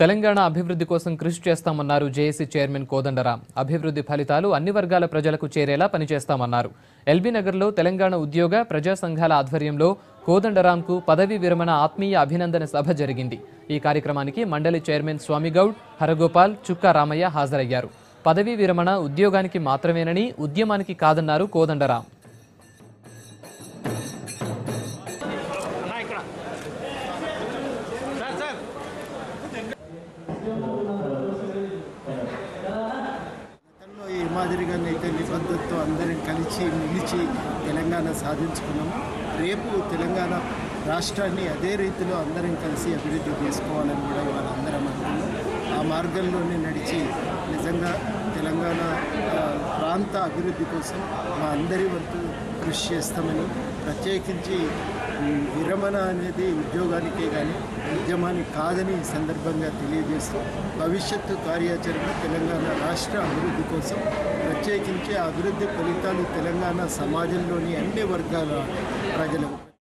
తెలంగాణ అభివృద్ధి కోసం కృషి చేస్తామన్నారు జేఏసీ చైర్మన్ కోదండరాం. అభివృద్ధి ఫలితాలు అన్ని వర్గాల ప్రజలకు చేరేలా పనిచేస్తామన్నారు. ఎల్బీ నగర్లో తెలంగాణ ఉద్యోగ ప్రజా సంఘాల ఆధ్వర్యంలో కోదండరాంకు పదవీ విరమణ ఆత్మీయ అభినందన సభ జరిగింది. ఈ కార్యక్రమానికి మండలి చైర్మన్ స్వామిగౌడ్, హరగోపాల్, చుక్కా రామయ్య హాజరయ్యారు. పదవీ విరమణ ఉద్యోగానికి మాత్రమేనని, ఉద్యమానికి కాదన్నారు కోదండరాం. ఈ మాదిరిగానైతే నిబద్ధతతో అందరం కలిసి నిలిచి తెలంగాణ సాధించుకున్నాము. రేపు తెలంగాణ రాష్ట్రాన్ని అదే రీతిలో అందరం కలిసి అభివృద్ధి చేసుకోవాలని కూడా వాళ్ళందరం అనుకున్నాం. ఆ మార్గంలోనే నడిచి నిజంగా తెలంగాణ ప్రాంత అభివృద్ధి కోసం మా అందరి వంతు కృషి చేస్తామని, ప్రత్యేకించి విరమణ అనేది ఉద్యోగానికే కానీ ఉద్యమానికి కాదని ఈ సందర్భంగా తెలియజేస్తూ భవిష్యత్తు కార్యాచరణ తెలంగాణ రాష్ట్ర అభివృద్ధి కోసం, ప్రత్యేకించి అభివృద్ధి ఫలితాలు తెలంగాణ సమాజంలోని అన్ని వర్గాల ప్రజలకు